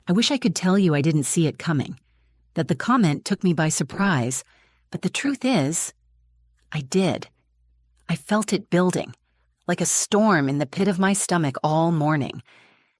I wish I could tell you I didn't see it coming, that the comment took me by surprise, but the truth is, I did. I felt it building, like a storm in the pit of my stomach all morning.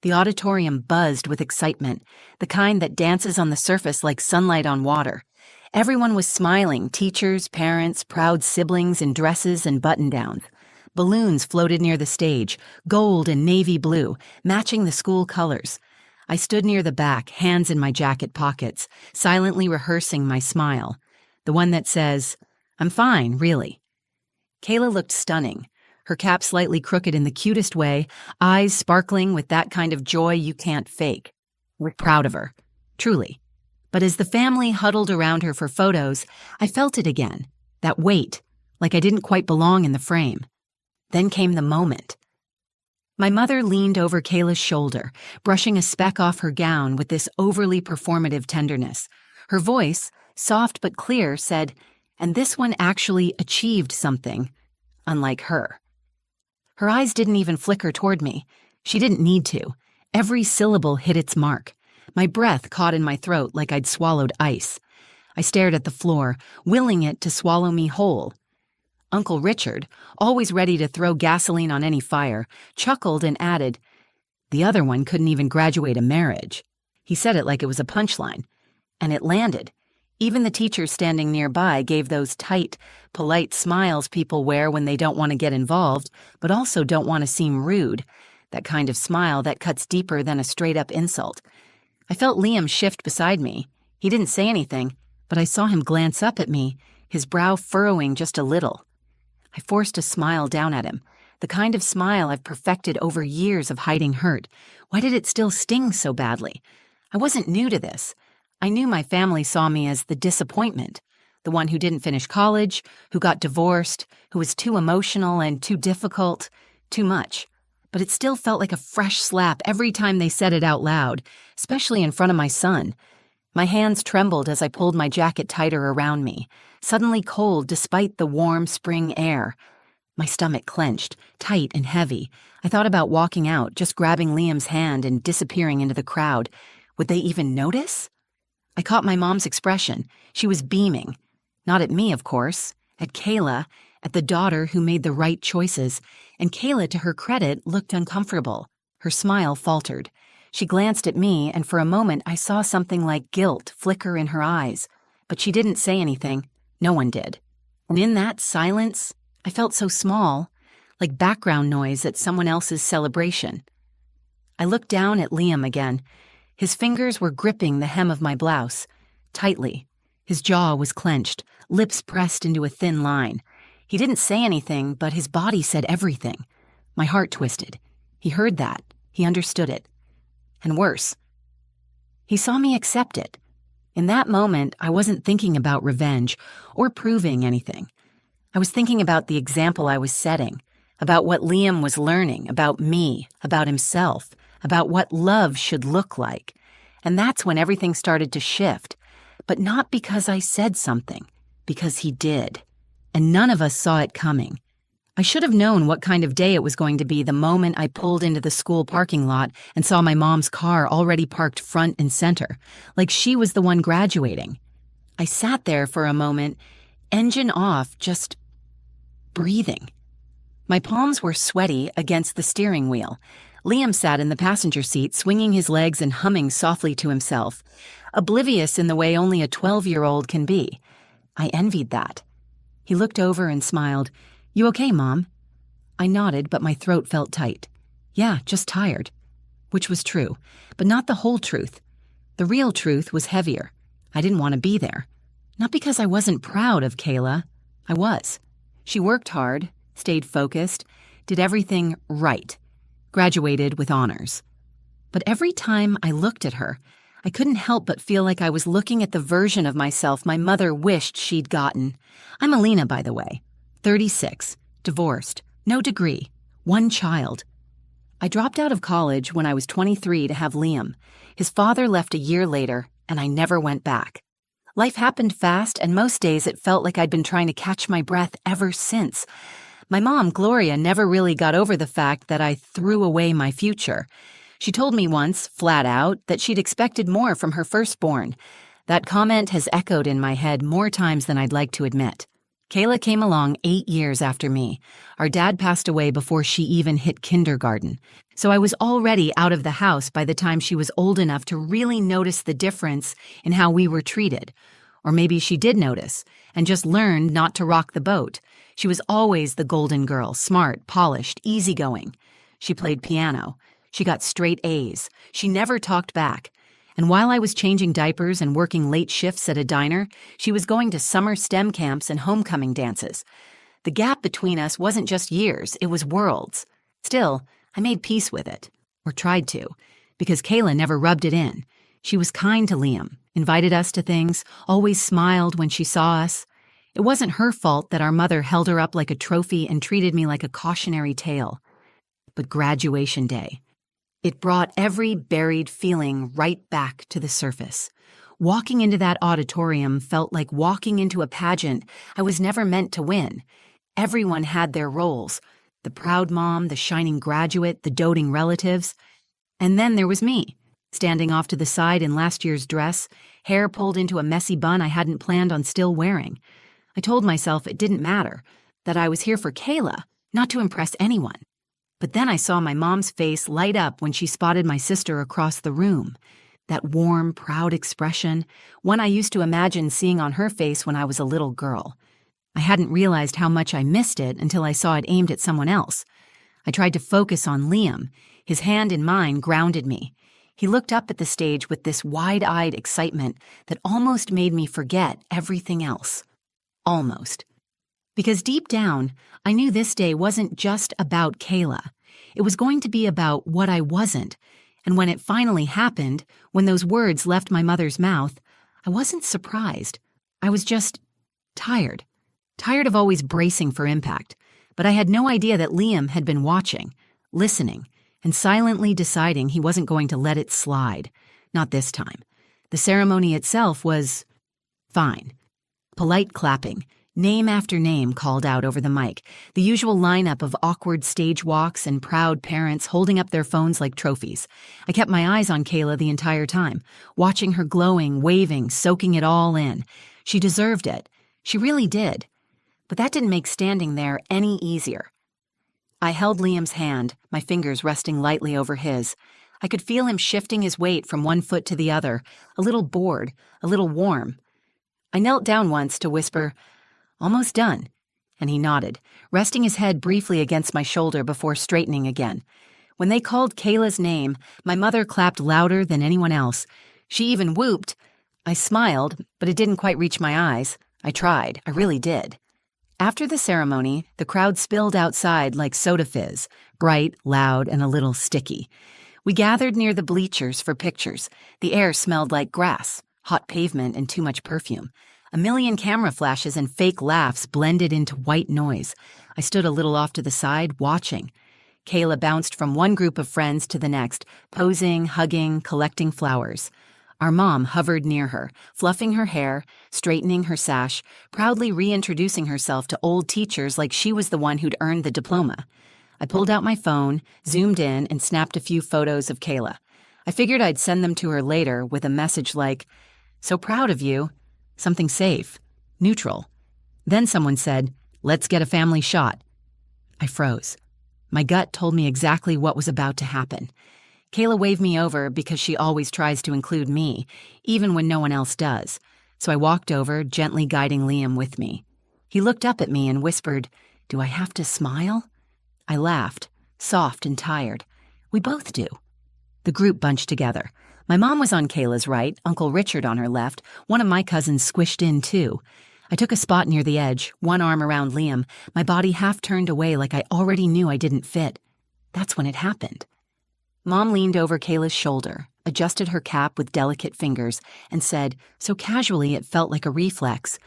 The auditorium buzzed with excitement, the kind that dances on the surface like sunlight on water. Everyone was smiling, teachers, parents, proud siblings in dresses and button-downs. Balloons floated near the stage, gold and navy blue, matching the school colors. I stood near the back, hands in my jacket pockets, silently rehearsing my smile. The one that says, "I'm fine, really." Kayla looked stunning, her cap slightly crooked in the cutest way, eyes sparkling with that kind of joy you can't fake. We're proud of her, truly. But as the family huddled around her for photos, I felt it again, that weight, like I didn't quite belong in the frame. Then came the moment. My mother leaned over Kayla's shoulder, brushing a speck off her gown with this overly performative tenderness. Her voice, soft but clear, said, "And this one actually achieved something, unlike her." Her eyes didn't even flicker toward me. She didn't need to. Every syllable hit its mark. My breath caught in my throat like I'd swallowed ice. I stared at the floor, willing it to swallow me whole. Uncle Richard, always ready to throw gasoline on any fire, chuckled and added, "The other one couldn't even graduate a marriage." He said it like it was a punchline. And it landed. Even the teachers standing nearby gave those tight, polite smiles people wear when they don't want to get involved, but also don't want to seem rude. That kind of smile that cuts deeper than a straight-up insult. I felt Liam shift beside me. He didn't say anything, but I saw him glance up at me, his brow furrowing just a little. I forced a smile down at him, the kind of smile I've perfected over years of hiding hurt. Why did it still sting so badly? I wasn't new to this. I knew my family saw me as the disappointment, the one who didn't finish college, who got divorced, who was too emotional and too difficult, too much. But it still felt like a fresh slap every time they said it out loud, especially in front of my son. My hands trembled as I pulled my jacket tighter around me, suddenly cold despite the warm spring air. My stomach clenched, tight and heavy. I thought about walking out, just grabbing Liam's hand and disappearing into the crowd. Would they even notice? I caught my mom's expression. She was beaming. Not at me, of course. At Kayla, at the daughter who made the right choices. And Kayla, to her credit, looked uncomfortable. Her smile faltered. She glanced at me, and for a moment I saw something like guilt flicker in her eyes. But she didn't say anything. No one did. And in that silence, I felt so small, like background noise at someone else's celebration. I looked down at Liam again. His fingers were gripping the hem of my blouse, tightly. His jaw was clenched, lips pressed into a thin line. He didn't say anything, but his body said everything. My heart twisted. He heard that. He understood it. And worse, he saw me accept it. In that moment, I wasn't thinking about revenge or proving anything. I was thinking about the example I was setting, about what Liam was learning, about me, about himself, about what love should look like. And that's when everything started to shift. But not because I said something, because he did. And none of us saw it coming. I should have known what kind of day it was going to be the moment I pulled into the school parking lot and saw my mom's car already parked front and center, like she was the one graduating. I sat there for a moment, engine off, just breathing. My palms were sweaty against the steering wheel. Liam sat in the passenger seat, swinging his legs and humming softly to himself, oblivious in the way only a 12-year-old can be. I envied that. He looked over and smiled. "You okay, Mom?" I nodded, but my throat felt tight. Yeah, just tired. Which was true, but not the whole truth. The real truth was heavier. I didn't want to be there. Not because I wasn't proud of Kayla. I was. She worked hard, stayed focused, did everything right. Graduated with honors. But every time I looked at her, I couldn't help but feel like I was looking at the version of myself my mother wished she'd gotten. I'm Alina, by the way. 36, divorced, no degree, one child. I dropped out of college when I was 23 to have Liam. His father left a year later, and I never went back. Life happened fast, and most days it felt like I'd been trying to catch my breath ever since. My mom, Gloria, never really got over the fact that I threw away my future. She told me once, flat out, that she'd expected more from her firstborn. That comment has echoed in my head more times than I'd like to admit. Kayla came along 8 years after me. Our dad passed away before she even hit kindergarten, so I was already out of the house by the time she was old enough to really notice the difference in how we were treated. Or maybe she did notice, and just learned not to rock the boat. She was always the golden girl, smart, polished, easygoing. She played piano. She got straight A's. She never talked back. And while I was changing diapers and working late shifts at a diner, she was going to summer STEM camps and homecoming dances. The gap between us wasn't just years, it was worlds. Still, I made peace with it, or tried to, because Kayla never rubbed it in. She was kind to Liam, invited us to things, always smiled when she saw us. It wasn't her fault that our mother held her up like a trophy and treated me like a cautionary tale. But graduation day. It brought every buried feeling right back to the surface. Walking into that auditorium felt like walking into a pageant I was never meant to win. Everyone had their roles. The proud mom, the shining graduate, the doting relatives. And then there was me, standing off to the side in last year's dress, hair pulled into a messy bun I hadn't planned on still wearing. I told myself it didn't matter, that I was here for Kayla, not to impress anyone. But then I saw my mom's face light up when she spotted my sister across the room. That warm, proud expression, one I used to imagine seeing on her face when I was a little girl. I hadn't realized how much I missed it until I saw it aimed at someone else. I tried to focus on Liam. His hand in mine grounded me. He looked up at the stage with this wide-eyed excitement that almost made me forget everything else. Almost. Because deep down, I knew this day wasn't just about Kayla. It was going to be about what I wasn't. And when it finally happened, when those words left my mother's mouth, I wasn't surprised. I was just tired. Tired of always bracing for impact. But I had no idea that Liam had been watching, listening, and silently deciding he wasn't going to let it slide. Not this time. The ceremony itself was fine. Polite clapping. Name after name called out over the mic, the usual lineup of awkward stage walks and proud parents holding up their phones like trophies. I kept my eyes on Kayla the entire time, watching her glowing, waving, soaking it all in. She deserved it. She really did. But that didn't make standing there any easier. I held Liam's hand, my fingers resting lightly over his. I could feel him shifting his weight from one foot to the other, a little bored, a little warm. I knelt down once to whisper, "Almost done," and he nodded, resting his head briefly against my shoulder before straightening again. When they called Kayla's name, my mother clapped louder than anyone else. She even whooped. I smiled, but it didn't quite reach my eyes. I tried. I really did. After the ceremony, the crowd spilled outside like soda fizz, bright, loud, and a little sticky. We gathered near the bleachers for pictures. The air smelled like grass, hot pavement, and too much perfume. A million camera flashes and fake laughs blended into white noise. I stood a little off to the side, watching. Kayla bounced from one group of friends to the next, posing, hugging, collecting flowers. Our mom hovered near her, fluffing her hair, straightening her sash, proudly reintroducing herself to old teachers like she was the one who'd earned the diploma. I pulled out my phone, zoomed in, and snapped a few photos of Kayla. I figured I'd send them to her later with a message like, "So proud of you." Something safe, neutral. Then someone said, "Let's get a family shot." I froze. My gut told me exactly what was about to happen. Kayla waved me over because she always tries to include me, even when no one else does. So I walked over, gently guiding Liam with me. He looked up at me and whispered, "Do I have to smile?" I laughed, soft and tired. We both do. The group bunched together. My mom was on Kayla's right, Uncle Richard on her left, one of my cousins squished in too. I took a spot near the edge, one arm around Liam, my body half turned away like I already knew I didn't fit. That's when it happened. Mom leaned over Kayla's shoulder, adjusted her cap with delicate fingers, and said, so casually it felt like a reflex,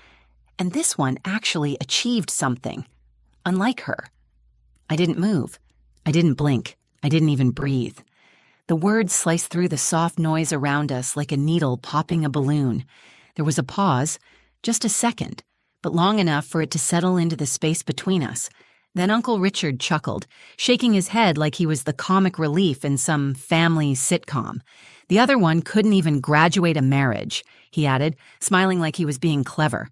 "And this one actually achieved something. Unlike her." I didn't move. I didn't blink. I didn't even breathe. The words sliced through the soft noise around us like a needle popping a balloon. There was a pause, just a second, but long enough for it to settle into the space between us. Then Uncle Richard chuckled, shaking his head like he was the comic relief in some family sitcom. The other one couldn't even graduate a marriage, he added, smiling like he was being clever.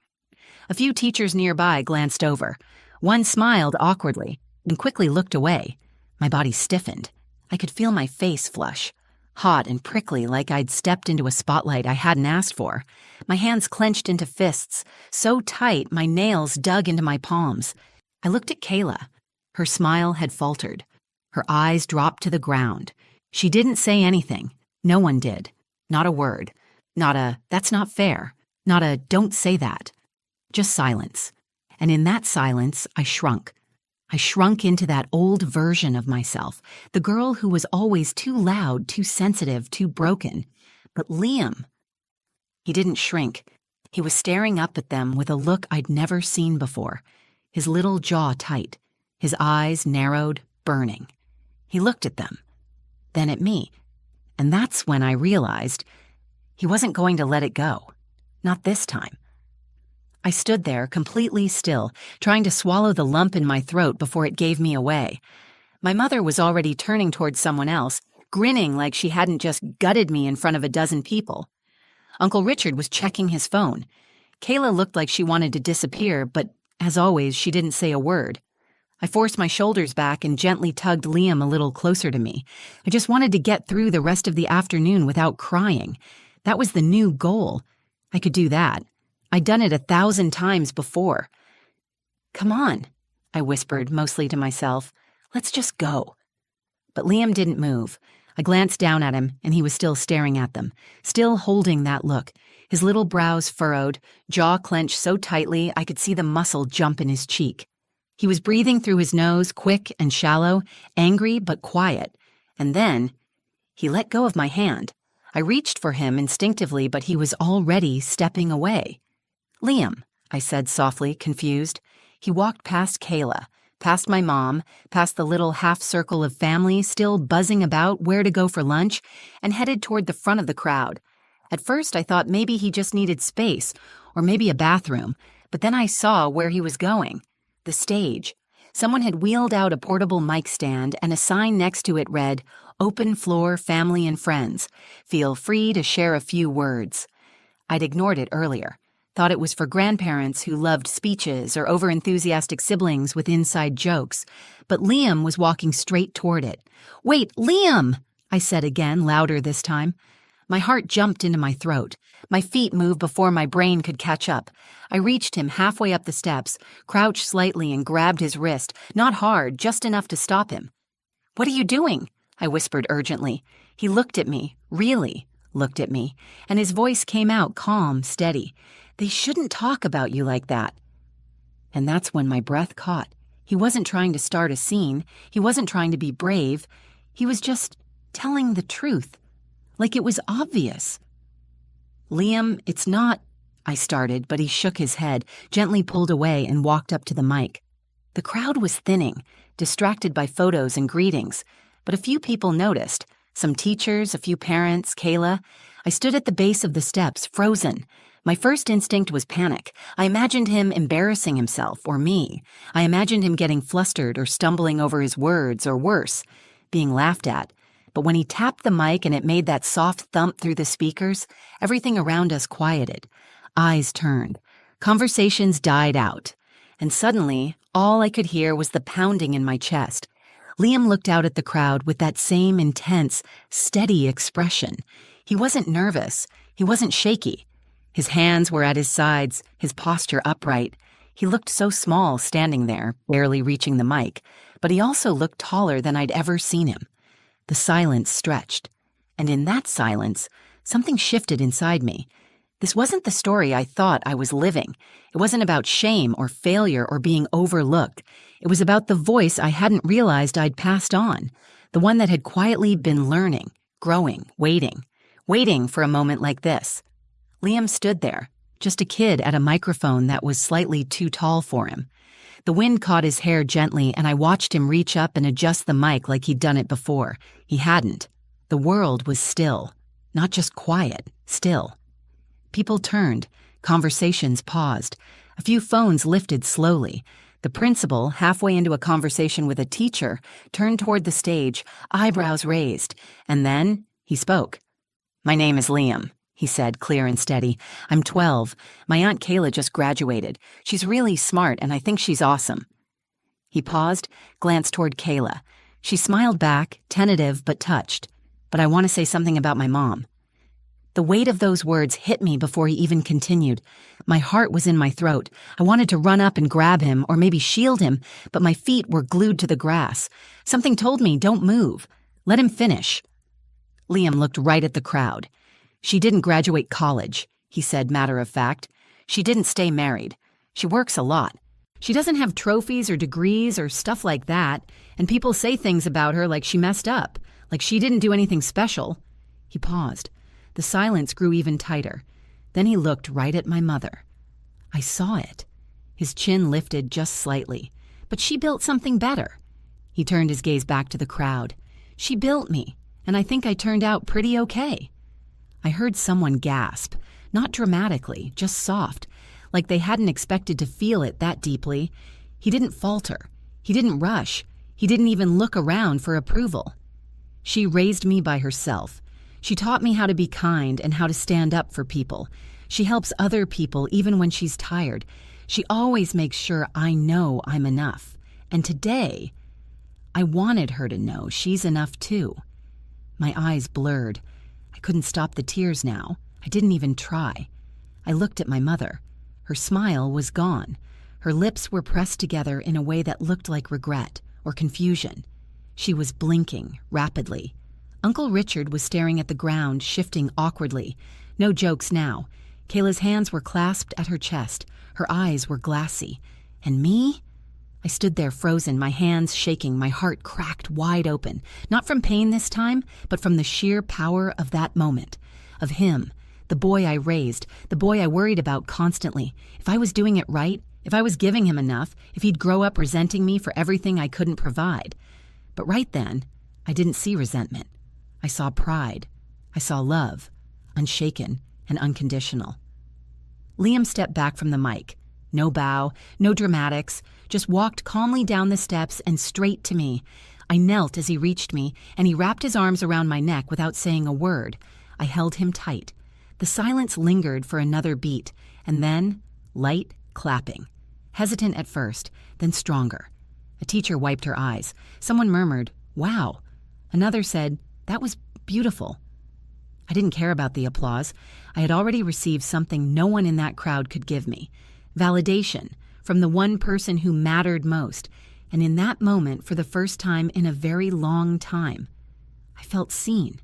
A few teachers nearby glanced over. One smiled awkwardly and quickly looked away. My body stiffened. I could feel my face flush, hot and prickly like I'd stepped into a spotlight I hadn't asked for. My hands clenched into fists, so tight my nails dug into my palms. I looked at Kayla. Her smile had faltered. Her eyes dropped to the ground. She didn't say anything. No one did. Not a word. Not a, "that's not fair." Not a, "don't say that." Just silence. And in that silence, I shrunk. I shrunk into that old version of myself, the girl who was always too loud, too sensitive, too broken. But Liam, he didn't shrink. He was staring up at them with a look I'd never seen before, his little jaw tight, his eyes narrowed, burning. He looked at them, then at me, and that's when I realized he wasn't going to let it go. Not this time. I stood there, completely still, trying to swallow the lump in my throat before it gave me away. My mother was already turning towards someone else, grinning like she hadn't just gutted me in front of a dozen people. Uncle Richard was checking his phone. Kayla looked like she wanted to disappear, but as always, she didn't say a word. I forced my shoulders back and gently tugged Liam a little closer to me. I just wanted to get through the rest of the afternoon without crying. That was the new goal. I could do that. I'd done it 1,000 times before. "Come on," I whispered, mostly to myself. "Let's just go." But Liam didn't move. I glanced down at him, and he was still staring at them, still holding that look, his little brows furrowed, jaw clenched so tightly I could see the muscle jump in his cheek. He was breathing through his nose, quick and shallow, angry but quiet. And then he let go of my hand. I reached for him instinctively, but he was already stepping away. "Liam," I said softly, confused. He walked past Kayla, past my mom, past the little half-circle of family still buzzing about where to go for lunch, and headed toward the front of the crowd. At first I thought maybe he just needed space, or maybe a bathroom, but then I saw where he was going. The stage. Someone had wheeled out a portable mic stand, and a sign next to it read, "Open floor, family and friends. Feel free to share a few words." I'd ignored it earlier. Thought it was for grandparents who loved speeches or overenthusiastic siblings with inside jokes. But Liam was walking straight toward it. "Wait, Liam!" I said again, louder this time. My heart jumped into my throat. My feet moved before my brain could catch up. I reached him halfway up the steps, crouched slightly and grabbed his wrist, not hard, just enough to stop him. "What are you doing?" I whispered urgently. He looked at me, really looked at me, and his voice came out calm, steady. "They shouldn't talk about you like that." And that's when my breath caught. He wasn't trying to start a scene. He wasn't trying to be brave. He was just telling the truth. Like it was obvious. "Liam, it's not," I started, but he shook his head, gently pulled away and walked up to the mic. The crowd was thinning, distracted by photos and greetings, but a few people noticed. Some teachers, a few parents, Kayla. I stood at the base of the steps, frozen. My first instinct was panic. I imagined him embarrassing himself, or me. I imagined him getting flustered or stumbling over his words, or worse, being laughed at. But when he tapped the mic and it made that soft thump through the speakers, everything around us quieted. Eyes turned. Conversations died out. And suddenly, all I could hear was the pounding in my chest. Liam looked out at the crowd with that same intense, steady expression. He wasn't nervous. He wasn't shaky. His hands were at his sides, his posture upright. He looked so small standing there, barely reaching the mic, but he also looked taller than I'd ever seen him. The silence stretched, and in that silence, something shifted inside me. This wasn't the story I thought I was living. It wasn't about shame or failure or being overlooked. It was about the voice I hadn't realized I'd passed on, the one that had quietly been learning, growing, waiting for a moment like this. Liam stood there, just a kid at a microphone that was slightly too tall for him. The wind caught his hair gently, and I watched him reach up and adjust the mic like he'd done it before. He hadn't. The world was still. Not just quiet, still. People turned. Conversations paused. A few phones lifted slowly. The principal, halfway into a conversation with a teacher, turned toward the stage, eyebrows raised, and then he spoke. "My name is Liam," he said, clear and steady. "I'm 12. My Aunt Kayla just graduated. She's really smart, and I think she's awesome." He paused, glanced toward Kayla. She smiled back, tentative but touched. "But I want to say something about my mom." The weight of those words hit me before he even continued. My heart was in my throat. I wanted to run up and grab him, or maybe shield him, but my feet were glued to the grass. Something told me, don't move. Let him finish. Liam looked right at the crowd. "She didn't graduate college," he said, matter of fact. "She didn't stay married. She works a lot. She doesn't have trophies or degrees or stuff like that, and people say things about her like she messed up, like she didn't do anything special." He paused. The silence grew even tighter. Then he looked right at my mother. I saw it. His chin lifted just slightly. "But she built something better." He turned his gaze back to the crowd. "She built me, and I think I turned out pretty okay." I heard someone gasp, not dramatically, just soft, like they hadn't expected to feel it that deeply. He didn't falter. He didn't rush. He didn't even look around for approval. "She raised me by herself. She taught me how to be kind and how to stand up for people. She helps other people even when she's tired. She always makes sure I know I'm enough. And today, I wanted her to know she's enough too." My eyes blurred. I couldn't stop the tears now. I didn't even try. I looked at my mother. Her smile was gone. Her lips were pressed together in a way that looked like regret or confusion. She was blinking rapidly. Uncle Richard was staring at the ground, shifting awkwardly. No jokes now. Kayla's hands were clasped at her chest. Her eyes were glassy. And me? I stood there frozen, my hands shaking, my heart cracked wide open. Not from pain this time, but from the sheer power of that moment. Of him, the boy I raised, the boy I worried about constantly. If I was doing it right, if I was giving him enough, if he'd grow up resenting me for everything I couldn't provide. But right then, I didn't see resentment. I saw pride. I saw love, unshaken and unconditional. Liam stepped back from the mic. No bow, no dramatics, just walked calmly down the steps and straight to me. I knelt as he reached me, and he wrapped his arms around my neck without saying a word. I held him tight. The silence lingered for another beat, and then light clapping. Hesitant at first, then stronger. A teacher wiped her eyes. Someone murmured, "Wow." Another said, "That was beautiful." I didn't care about the applause. I had already received something no one in that crowd could give me. Validation from the one person who mattered most. And in that moment, for the first time in a very long time, I felt seen.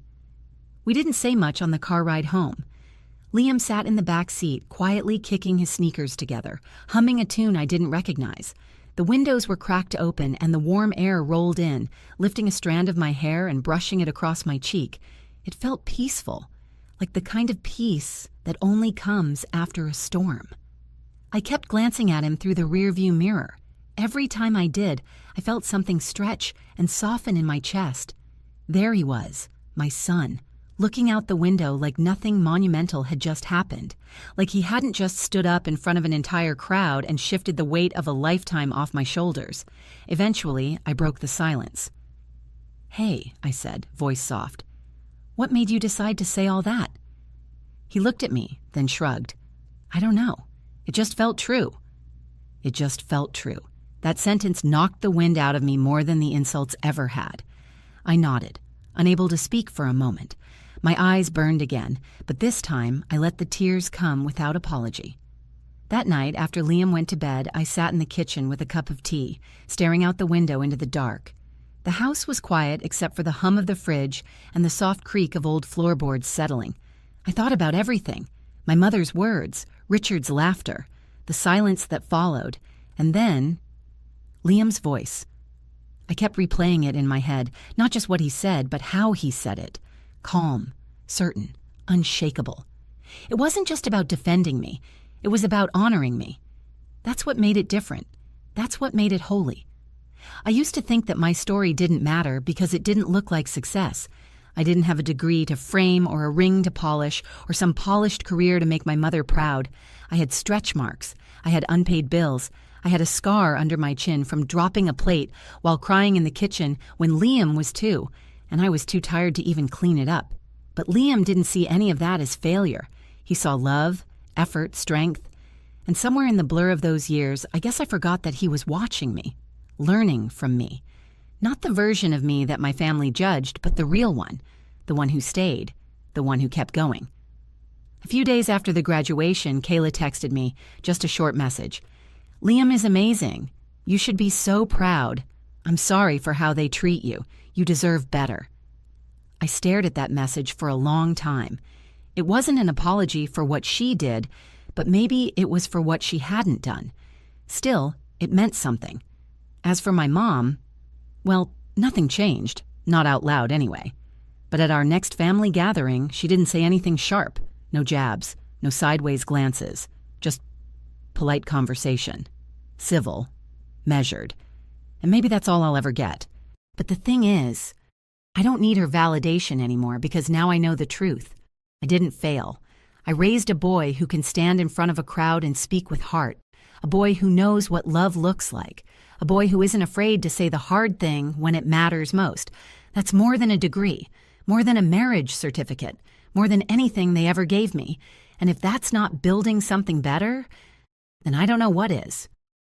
We didn't say much on the car ride home. Liam sat in the back seat, quietly kicking his sneakers together, humming a tune I didn't recognize. The windows were cracked open and the warm air rolled in, lifting a strand of my hair and brushing it across my cheek. It felt peaceful, like the kind of peace that only comes after a storm. I kept glancing at him through the rearview mirror. Every time I did, I felt something stretch and soften in my chest. There he was, my son, looking out the window like nothing monumental had just happened, like he hadn't just stood up in front of an entire crowd and shifted the weight of a lifetime off my shoulders. Eventually, I broke the silence. "Hey," I said, voice soft. "What made you decide to say all that?" He looked at me, then shrugged. "I don't know. It just felt true." It just felt true. That sentence knocked the wind out of me more than the insults ever had. I nodded, unable to speak for a moment. My eyes burned again, but this time I let the tears come without apology. That night, after Liam went to bed, I sat in the kitchen with a cup of tea, staring out the window into the dark. The house was quiet except for the hum of the fridge and the soft creak of old floorboards settling. I thought about everything. My mother's words, Richard's laughter, the silence that followed, and then Liam's voice. I kept replaying it in my head, not just what he said, but how he said it. Calm, certain, unshakable. It wasn't just about defending me. It was about honoring me. That's what made it different. That's what made it holy. I used to think that my story didn't matter because it didn't look like success. I didn't have a degree to frame or a ring to polish or some polished career to make my mother proud. I had stretch marks. I had unpaid bills. I had a scar under my chin from dropping a plate while crying in the kitchen when Liam was 2, and I was too tired to even clean it up. But Liam didn't see any of that as failure. He saw love, effort, strength. And somewhere in the blur of those years, I guess I forgot that he was watching me, learning from me. Not the version of me that my family judged, but the real one, the one who stayed, the one who kept going. A few days after the graduation, Kayla texted me, just a short message. "Liam is amazing. You should be so proud. I'm sorry for how they treat you. You deserve better." I stared at that message for a long time. It wasn't an apology for what she did, but maybe it was for what she hadn't done. Still, it meant something. As for my mom, well, nothing changed, not out loud anyway. But at our next family gathering, she didn't say anything sharp. No jabs, no sideways glances, just polite conversation. Civil, measured. And maybe that's all I'll ever get. But the thing is, I don't need her validation anymore because now I know the truth. I didn't fail. I raised a boy who can stand in front of a crowd and speak with heart. A boy who knows what love looks like. A boy who isn't afraid to say the hard thing when it matters most. That's more than a degree, more than a marriage certificate, more than anything they ever gave me. And if that's not building something better, then I don't know what is.